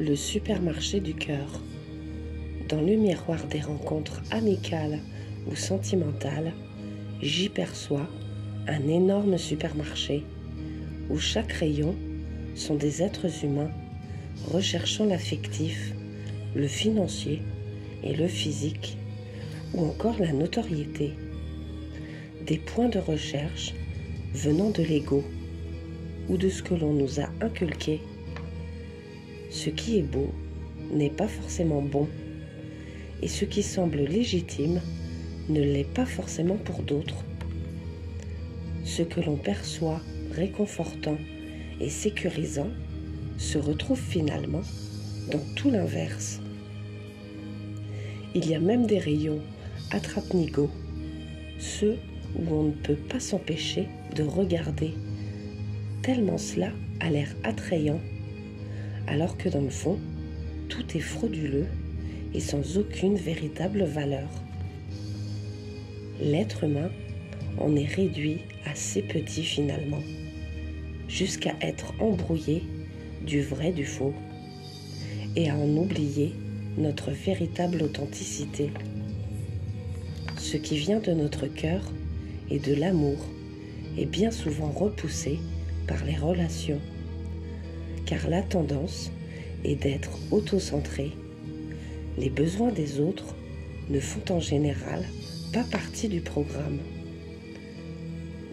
Le supermarché du cœur. Dans le miroir des rencontres amicales ou sentimentales, j'y perçois un énorme supermarché où chaque rayon sont des êtres humains recherchant l'affectif, le financier et le physique, ou encore la notoriété. Des points de recherche venant de l'ego ou de ce que l'on nous a inculqué. Ce qui est beau n'est pas forcément bon, et ce qui semble légitime ne l'est pas forcément pour d'autres. Ce que l'on perçoit réconfortant et sécurisant se retrouve finalement dans tout l'inverse. Il y a même des rayons attrape-nigo, ceux où on ne peut pas s'empêcher de regarder, tellement cela a l'air attrayant, alors que dans le fond, tout est frauduleux et sans aucune véritable valeur. L'être humain en est réduit à si petit finalement, jusqu'à être embrouillé du vrai du faux, et à en oublier notre véritable authenticité. Ce qui vient de notre cœur et de l'amour est bien souvent repoussé par les relations, car la tendance est d'être auto-centré. Les besoins des autres ne font en général pas partie du programme.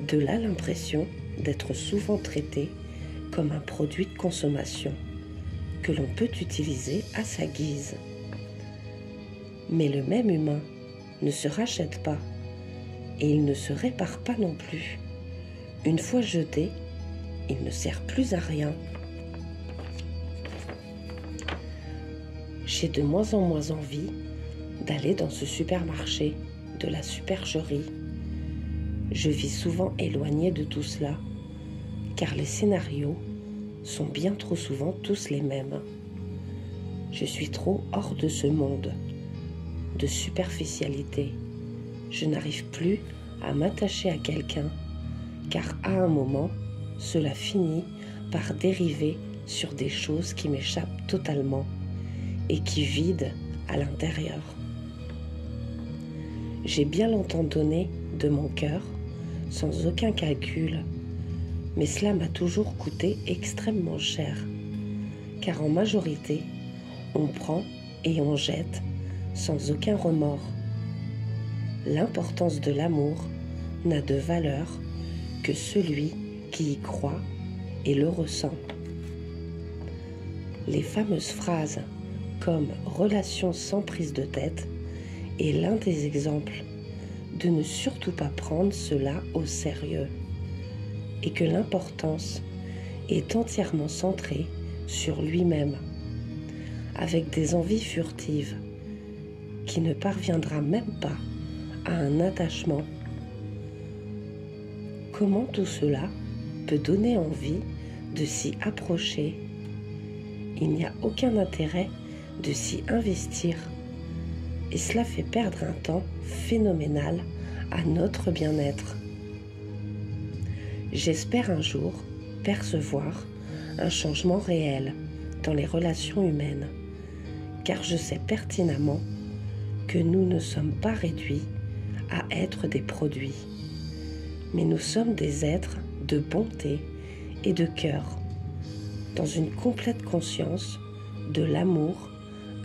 De là l'impression d'être souvent traité comme un produit de consommation que l'on peut utiliser à sa guise. Mais le même humain ne se rachète pas et il ne se répare pas non plus. Une fois jeté, il ne sert plus à rien. J'ai de moins en moins envie d'aller dans ce supermarché de la supercherie. Je vis souvent éloignée de tout cela, car les scénarios sont bien trop souvent tous les mêmes. Je suis trop hors de ce monde de superficialité. Je n'arrive plus à m'attacher à quelqu'un, car à un moment, cela finit par dériver sur des choses qui m'échappent totalement et qui vident à l'intérieur. J'ai bien longtemps donné de mon cœur sans aucun calcul, mais cela m'a toujours coûté extrêmement cher, car en majorité, on prend et on jette sans aucun remords. L'importance de l'amour n'a de valeur que celui qui y croit et le ressent. Les fameuses phrases comme « relation sans prise de tête » est l'un des exemples de ne surtout pas prendre cela au sérieux, et que l'importance est entièrement centrée sur lui-même, avec des envies furtives, qui ne parviendra même pas à un attachement. Comment tout cela peut donner envie de s'y approcher? Il n'y a aucun intérêt de s'y investir, et cela fait perdre un temps phénoménal à notre bien-être. J'espère un jour percevoir un changement réel dans les relations humaines, car je sais pertinemment que nous ne sommes pas réduits à être des produits, mais nous sommes des êtres de bonté et de cœur, dans une complète conscience de l'amour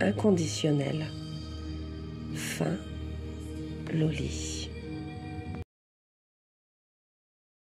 inconditionnel. Fin Loli.